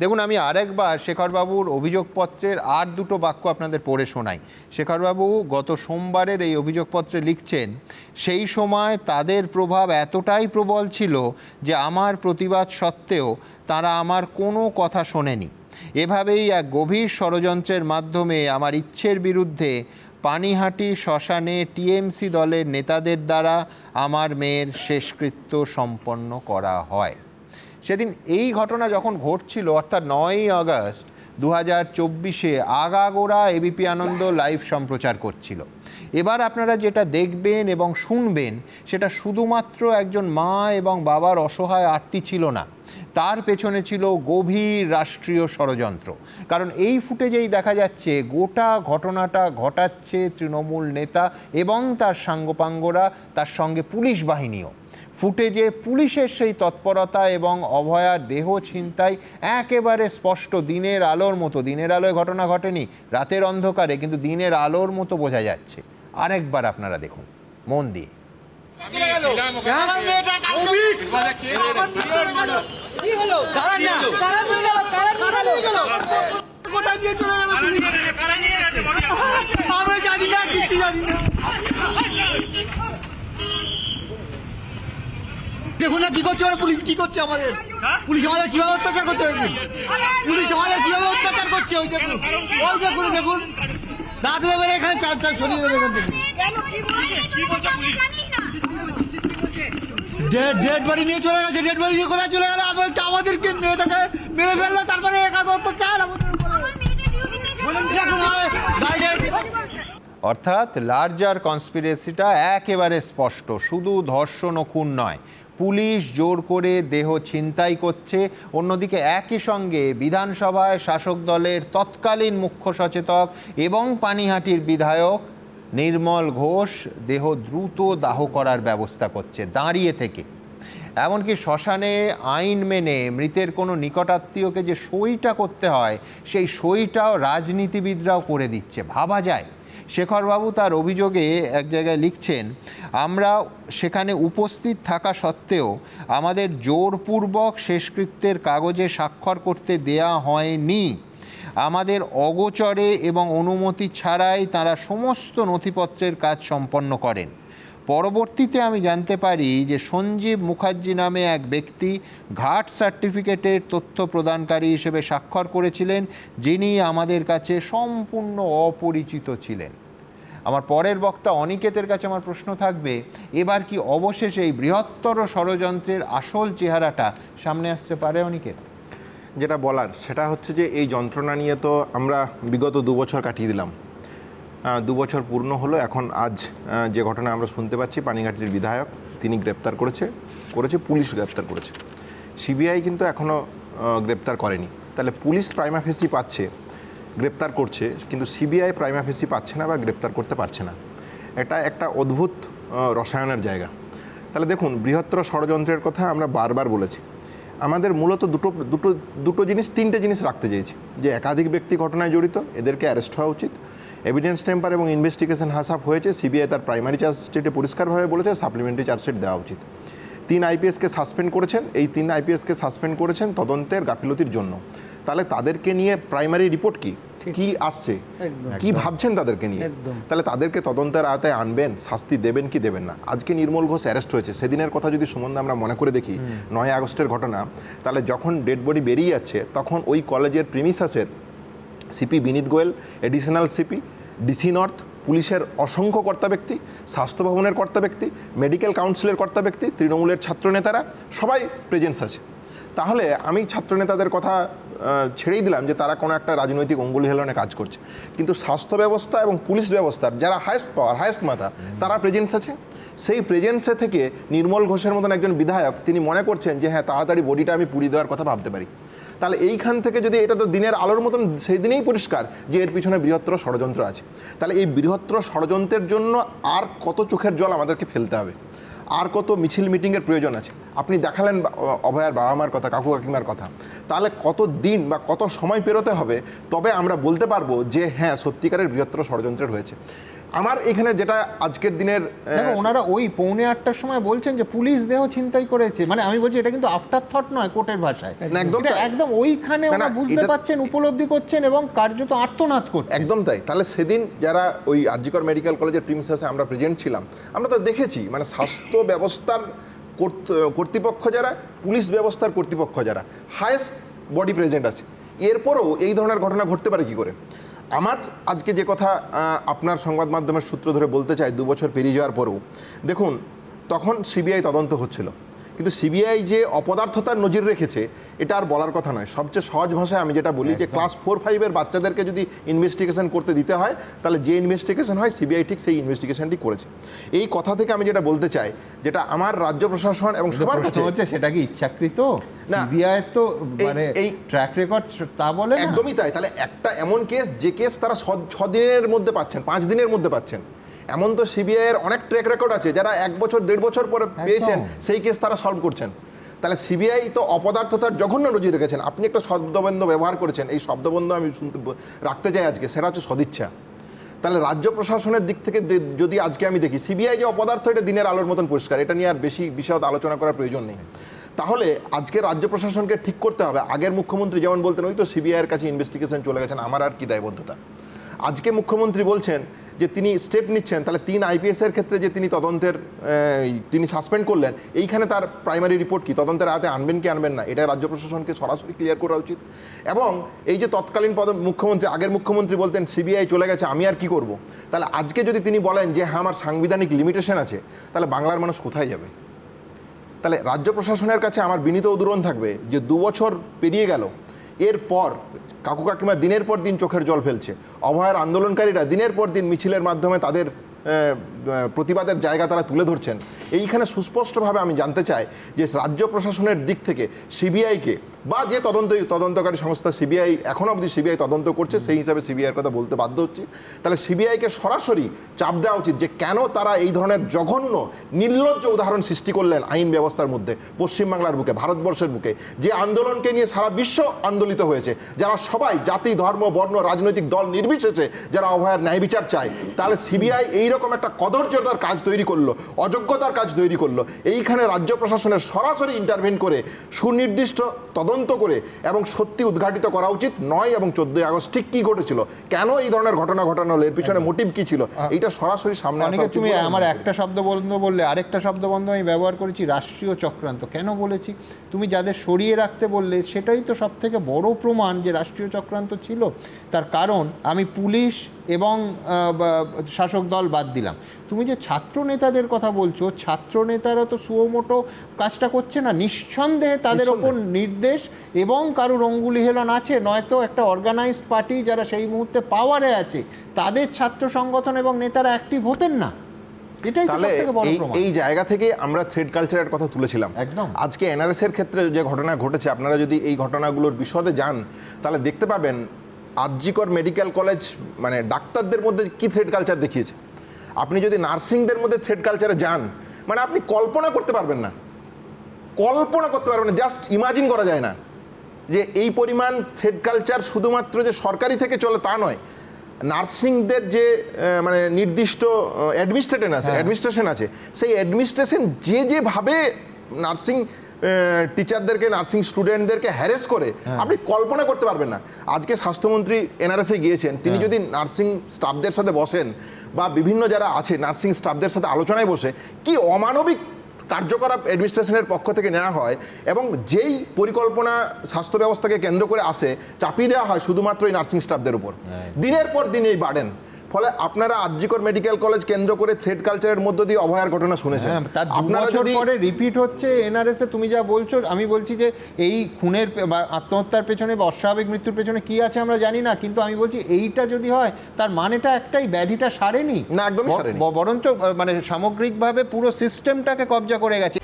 দেখুন, আমি আরেকবার শেখরবাবুর অভিযোগপত্রের আর দুটো বাক্য আপনাদের পড়ে শোনাই। শেখরবাবু গত সোমবারের এই অভিযোগপত্রে লিখছেন, সেই সময় তাদের প্রভাব এতটাই প্রবল ছিল যে আমার প্রতিবাদ সত্ত্বেও তারা আমার কোনো কথা শোনেনি। এভাবেই এক গভীর ষড়যন্ত্রের মাধ্যমে আমার ইচ্ছের বিরুদ্ধে পানিহাটি শ্মশানে টিএমসি দলের নেতাদের দ্বারা আমার মেয়ের শেষকৃত্য সম্পন্ন করা হয়। সেদিন এই ঘটনা যখন ঘটছিল, অর্থাৎ 9ই আগস্ট 2024, আগাগোড়া এবিপি আনন্দ লাইভ সম্প্রচার করছিল। এবার আপনারা যেটা দেখবেন এবং শুনবেন সেটা শুধুমাত্র একজন মা এবং বাবার অসহায় আর্তি ছিল না, তার পেছনে ছিল গভীর রাষ্ট্রীয় ষড়যন্ত্র। কারণ এই ফুটেজেই দেখা যাচ্ছে গোটা ঘটনাটা ঘটাচ্ছে তৃণমূল নেতা এবং তার সাঙ্গপাঙ্গরা, তার সঙ্গে পুলিশ বাহিনীও। ফুটেজে পুলিশের সেই তৎপরতা এবং অভয়ার দেহ ছিনতাই একেবারে স্পষ্ট, দিনের আলোর মতো। দিনের আলোয় ঘটনা ঘটেনি, রাতের অন্ধকারে, কিন্তু দিনের আলোর মতো বোঝা যাচ্ছে। আরেকবার আপনারা দেখুন মন দিয়ে। দেখুন না কি করছে ওরা, পুলিশ কি করছে আমাদের, পুলিশ আমাদের কিভাবে অত্যাচার করছে, পুলিশ আমাদের কিভাবে অত্যাচার করছে। ওই দেখুন, ওই দেখুন, দেখুন দাঁত দেবেন এখানে, চার চার সরিয়ে দেবে এখান থেকে। ডেড বডি নিয়ে চলে গেছে, ডেড বডি নিয়ে কোথায় চলে গেল? আমাদেরকে মেয়েটাকে মেরে ফেললো, তারপরে একাদ অত্যাচার আমাদের। অর্থাৎ লার্জার কনস্পিরেসিটা একেবারে স্পষ্ট, শুধু ধর্ষণ ও খুন নয়, পুলিশ জোর করে দেহ ছিনতাই করছে। অন্যদিকে একই সঙ্গে বিধানসভায় শাসক দলের তৎকালীন মুখ্য সচেতক এবং পানিহাটির বিধায়ক নির্মল ঘোষ দেহ দ্রুত দাহ করার ব্যবস্থা করছে দাঁড়িয়ে থেকে। এমনকি শ্মশানে আইন মেনে মৃতের কোনো নিকটাত্মীয়কে যে সইটা করতে হয়, সেই সইটাও রাজনীতিবিদরাও করে দিচ্ছে। ভাবা যায়। শেখরবাবু তার অভিযোগে এক জায়গায় লিখছেন, আমরা সেখানে উপস্থিত থাকা সত্ত্বেও আমাদের জোরপূর্বক শেষকৃত্যের কাগজে স্বাক্ষর করতে দেয়া হয়নি। আমাদের অগোচরে এবং অনুমতি ছাড়াই তারা সমস্ত নথিপত্রের কাজ সম্পন্ন করেন। পরবর্তীতে আমি জানতে পারি যে সঞ্জীব মুখার্জি নামে এক ব্যক্তি ঘাট সার্টিফিকেটের তথ্য প্রদানকারী হিসেবে স্বাক্ষর করেছিলেন, যিনি আমাদের কাছে সম্পূর্ণ অপরিচিত ছিলেন। আমার পরের বক্তা অনিকেতের কাছে আমার প্রশ্ন থাকবে, এবার কি অবশেষে এই বৃহত্তর ষড়যন্ত্রের আসল চেহারাটা সামনে আসতে পারে? অনিকেত, যেটা বলার সেটা হচ্ছে যে এই যন্ত্রণা নিয়ে তো আমরা বিগত 2 বছর কাটিয়ে দিলাম, 2 বছর পূর্ণ হলো। এখন আজ যে ঘটনা আমরা শুনতে পাচ্ছি, পানিঘাটির বিধায়ক তিনি গ্রেপ্তার করেছে, পুলিশ গ্রেপ্তার করেছে, সিবিআই কিন্তু এখনও গ্রেপ্তার করেনি। তাহলে পুলিশ প্রাইমা ফেসি পাচ্ছে, গ্রেপ্তার করছে, কিন্তু সিবিআই প্রাইমা ফেসি পাচ্ছে না বা গ্রেপ্তার করতে পারছে না। এটা একটা অদ্ভুত রসায়নের জায়গা। তাহলে দেখুন, বৃহত্তর ষড়যন্ত্রের কথা আমরা বারবার বলেছি। আমাদের মূলত দুটো জিনিস, 3টে জিনিস রাখতে চেয়েছি, যে একাধিক ব্যক্তি ঘটনায় জড়িত, এদেরকে অ্যারেস্ট হওয়া উচিত, এভিডেন্স টেম্পার এবং ইনভেস্টিগেশন হাসাপ হয়েছে, সিবিআই তার প্রাইমারি চার্জশিটে পরিষ্কারভাবে বলেছে সাপ্লিমেন্টারি চার্জশিট দেওয়া উচিত। 3 আইপিএসকে সাসপেন্ড করেছেন, এই 3 আইপিএসকে সাসপেন্ড করেছেন তদন্তের গাফিলতির জন্য। তাহলে তাদেরকে নিয়ে প্রাইমারি রিপোর্ট কি আসছে, কি ভাবছেন তাদেরকে নিয়ে, তাহলে তাদেরকে তদন্তের আওতায় আনবেন, শাস্তি দেবেন কি দেবেন না। আজকে নির্মল ঘোষ অ্যারেস্ট হয়েছে, সেদিনের কথা যদি সুমন্দা আমরা মনে করে দেখি, 9 আগস্টের ঘটনা, তাহলে যখন ডেড বডি বেরিয়ে যাচ্ছে তখন ওই কলেজের প্রিমিসাসের CP Vineet Goel, additional CP, DC north, পুলিশের অসংখ্য কর্তা ব্যক্তি, স্বাস্থ্য ভবনের কর্তা ব্যক্তি, মেডিকেল কাউন্সিলের কর্তা ব্যক্তি, তৃণমূলের ছাত্রনেতারা সবাই প্রেজেন্স আছে। তাহলে আমি ছাত্রনেতাদের কথা ছেড়েই দিলাম যে তারা কোনো একটা রাজনৈতিক অঙ্গুলি হেলনে কাজ করছে, কিন্তু স্বাস্থ্য ব্যবস্থা এবং পুলিশ ব্যবস্থার যারা হায়েস্ট পাওয়ার, হায়েস্ট মাথা, তারা প্রেজেন্স আছে। সেই প্রেজেন্সে থেকে নির্মল ঘোষের মতন একজন বিধায়ক তিনি মনে করছেন যে হ্যাঁ, তাড়াতাড়ি বডিটা আমি পুড়িয়ে দেওয়ার কথা ভাবতে পারি। তাহলে এইখান থেকে যদি, এটা তো দিনের আলোর মতন সেই দিনেই পরিষ্কার যে এর পিছনে বৃহত্তর ষড়যন্ত্র আছে। তাহলে এই বৃহত্তর ষড়যন্ত্রের জন্য আর কত চোখের জল আমাদেরকে ফেলতে হবে, আর কত মিছিল মিটিংয়ের প্রয়োজন আছে। আপনি দেখালেন অভয়ার বাবা মার কথা, কাকু কাকিমার কথা, তাহলে কত দিন বা কত সময় পেরোতে হবে তবে আমরা বলতে পারবো যে হ্যাঁ, সত্যিকারের বৃহত্তর ষড়যন্ত্রের হয়েছে। আমার এখানে যেটা আজকের দিনের দেখো ওনারা ওই 7:45টার সময় বলছেন যে পুলিশ দেহ ছিনতাই করেছে, মানে আমি বলছি এটা কিন্তু আফটার থট নয় কোর্টের ভাষায়, না, একদম এটা তাই। একদম ওইখানে না, ওরা না, বুঝতে এটা- পারছেন, উপলব্ধি করছেন এবং কার্যত আর্তনাদ করছেন। একদম তাই। তাহলে সেদিন যারা ওই আরজিকর মেডিকেল কলেজের প্রিমিসেসে আমরা প্রেজেন্ট ছিলাম, আমরা তো দেখেছি মানে স্বাস্থ্য ব্যবস্থার কর্তৃপক্ষ যারা, পুলিশ ব্যবস্থার কর্তৃপক্ষ যারা, হায়েস্ট বডি প্রেজেন্ট আছে, এরপরও এই ধরনের ঘটনা ঘটতে পারে কি করে? আমার আজকে যে কথা আপনার সংবাদ মাধ্যমের সূত্র ধরে বলতে চাই, 2 বছর পেরিয়ে যাওয়ার পরেও দেখুন তখন সিবিআই তদন্ত হচ্ছিল, কিন্তু সিবিআই যে অপদার্থতার নজির রেখেছে এটা আর বলার কথা নয়। সবচেয়ে সহজ ভাষায় আমি যেটা বলি যে ক্লাস 4-5-এর বাচ্চাদেরকে যদি ইনভেস্টিগেশন করতে দিতে হয় তাহলে যে ইনভেস্টিগেশন হয় সিবিআই ঠিক সেই ইনভেস্টিগেশনটি করেছে। এই কথা থেকে আমি যেটা বলতে চাই, যেটা আমার রাজ্য প্রশাসন এবং সবার কাছে প্রশ্ন হচ্ছে সেটা কি ইচ্ছাকৃত? না, সিবিআই তো মানে এই ট্র্যাক রেকর্ড তা বলে না। একদমই তাই। তাহলে একটা এমন কেস যে কেস তারা 6 দিনের মধ্যে পাচ্ছেন, 5 দিনের মধ্যে পাচ্ছেন, এমন তো সিবিআই এর অনেক ট্র্যাক রেকর্ড আছে যারা 1 বছর 1.5 বছর পরে পেয়েছেন সেই কেস তারা সলভ করছেন। তাহলে সিবিআই তো অপদার্থতার জঘন্য নজির রেখেছেন। আপনি একটা শব্দবন্ধ ব্যবহার করেছেন, এই শব্দবন্ধ আমি রাখতে চাই আজকে, সেটা হচ্ছে সদিচ্ছা। তাহলে রাজ্য প্রশাসনের দিক থেকে যদি আজকে আমি দেখি সিবিআই যে অপদার্থ, এটা দিনের আলোর মতন পরিষ্কার, এটা নিয়ে আর বেশি বিশদ আলোচনা করার প্রয়োজন নেই। তাহলে আজকে রাজ্য প্রশাসনকে ঠিক করতে হবে। আগের মুখ্যমন্ত্রী যেমন বলতেন ওই তো সিবিআই এর কাছে ইনভেস্টিগেশন চলে গেছেন, আমার আর কি দায়বদ্ধতা। আজকে মুখ্যমন্ত্রী বলছেন যে তিনি স্টেপ নিচ্ছেন, তাহলে 3 IPS এর ক্ষেত্রে যে তিনি তদন্তের তিনি সাসপেন্ড করলেন, এইখানে তার প্রাইমারি রিপোর্ট কি, তদন্তের আওতায় আনবেন কি আনবেন না, এটা রাজ্য প্রশাসনকে সরাসরি ক্লিয়ার করা উচিত। এবং এই যে তৎকালীন মুখ্যমন্ত্রী, আগের মুখ্যমন্ত্রী বলতেন সিবিআই চলে গেছে আমি আর কি করব, তাহলে আজকে যদি তিনি বলেন যে হ্যাঁ আমার সাংবিধানিক লিমিটেশন আছে, তাহলে বাংলার মানুষ কোথায় যাবে? তাহলে রাজ্য প্রশাসনের কাছে আমার বিনীত অনুরোধ থাকবে যে 2 বছর পেরিয়ে গেল, এরপর কাকু কাকিমা দিনের পর দিন চোখের জল ফেলছে, অভয়ার আন্দোলনকারীরা দিনের পর দিন মিছিলের মাধ্যমে তাদের প্রতিবাদের জায়গা তারা তুলে ধরছেন। এইখানে সুস্পষ্টভাবে আমি জানতে চাই যে রাজ্য প্রশাসনের দিক থেকে সিবিআইকে বা যে তদন্তকারী সংস্থা সিবিআই এখনও অবধি সিবিআই তদন্ত করছে, সেই হিসাবে সিবিআইয়ের কথা বলতে বাধ্য হচ্ছি, তাহলে সিবিআইকে সরাসরি চাপ দেওয়া উচিত যে কেন তারা এই ধরনের জঘন্য নির্লজ্জ উদাহরণ সৃষ্টি করলেন আইন ব্যবস্থার মধ্যে, পশ্চিমবাংলার বুকে, ভারতবর্ষের বুকে, যে আন্দোলনকে নিয়ে সারা বিশ্ব আন্দোলিত হয়েছে, যারা সবাই জাতি ধর্ম বর্ণ রাজনৈতিক দল নির্বিশেষে যারা অভয়ার ন্যায় বিচার চায়, তাহলে সিবিআই এইরকম একটা কদর্যতার কাজ তৈরি করলো, অযোগ্যতার কাজ তৈরি করলো। এইখানে রাজ্য প্রশাসনের সরাসরি ইন্টারভেন করে সুনির্দিষ্ট তদন্ত করে এবং সত্যি উদ্ঘাটিত করা উচিত। 9 এবং 14 আগস্ট ঠিক কি ঘটেছিল, কেন এই ধরনের ঘটনা ঘটানো হলো, এর পিছনে মোটিভ কি ছিল, এইটা সরাসরি সামনে আসা উচিত। তুমি বলে আমার আমি একটা শব্দ বন্ধ বললে, আরেকটা শব্দ বন্ধ আমি ব্যবহার করেছি রাষ্ট্রীয় চক্রান্ত। কেন বলেছি? তুমি যাদের সরিয়ে রাখতে বললে সেটাই তো সব থেকে বড় প্রমাণ যে রাষ্ট্রীয় চক্রান্ত ছিল। তার কারণ আমি পুলিশ এবং শাসক দল বাদ দিলাম, তুমি যে ছাত্র নেতাদের কথা বলছো, ছাত্র নেতারা তো সুমোটো কাজটা করছে না, নিঃসন্দেহে তাদের ওপর নির্দেশ এবং কারুর অঙ্গুলি হেলন আছে, নয়তো একটা অর্গানাইজড পার্টি যারা সেই মুহূর্তে পাওয়ারে আছে তাদের ছাত্র সংগঠন এবং নেতারা অ্যাক্টিভ হতেন না। এটাই তো তাহলে সবথেকে বড় প্রমাণ। এই জায়গা থেকে আমরা থ্রেড কালচারের কথা তুলেছিলাম। একদম। আজকে এনআরএস এর ক্ষেত্রে যে ঘটনা ঘটেছে, আপনারা যদি এই ঘটনাগুলোর বিশদে যান তাহলে দেখতে পাবেন আরজিকর মেডিকেল কলেজ মানে ডাক্তারদের মধ্যে কি থ্রেড কালচার দেখিয়েছে। আপনি যদি নার্সিংদের মধ্যে থ্রেড কালচারে যান, মানে আপনি কল্পনা করতে পারবেন না, জাস্ট ইমাজিন করা যায় না যে এই পরিমাণ থ্রেড কালচার শুধুমাত্র যে সরকারি থেকে চলে তা নয়, নার্সিংদের যে মানে নির্দিষ্ট অ্যাডমিনিস্ট্রেশন আছে, সেই অ্যাডমিনিস্ট্রেশন যেভাবে নার্সিং টিচারদেরকে, নার্সিং স্টুডেন্টদেরকে হ্যারেস করে আপনি কল্পনা করতে পারবেন না। আজকে স্বাস্থ্যমন্ত্রী এনআরএসে গিয়েছেন, তিনি যদি নার্সিং স্টাফদের সাথে বসেন বা বিভিন্ন যারা আছে নার্সিং স্টাফদের সাথে আলোচনায় বসে, কি অমানবিক কার্যকলাপ অ্যাডমিনিস্ট্রেশনের পক্ষ থেকে নেওয়া হয় এবং যেই পরিকল্পনা স্বাস্থ্য ব্যবস্থাকে কেন্দ্র করে আসে চাপিয়ে দেওয়া হয় শুধুমাত্র এই নার্সিং স্টাফদের উপর, দিনের পর দিন এই বার্ডেন। ফলে আপনারা আরজিকর মেডিকেল কলেজ কেন্দ্র করে থ্রেড কালচারের মধ্য দিয়ে অভয়ার ঘটনা শুনেছেন, আপনারা যদি পরে রিপিট হচ্ছে এনআরএস এ, তুমি যা বলছো, আমি বলছি যে এই খুনের বা আত্মহত্যার পেছনে বা অস্বাভাবিক মৃত্যুর পেছনে কি আছে আমরা জানি না, কিন্তু আমি বলছি এইটা যদি হয় তার মানেটা একটাই, ব্যাধিটা সারেনি না, একদমই সারেনি, বরঞ্চ মানে সামগ্রিকভাবে পুরো সিস্টেমটাকে কবজা করে গেছে।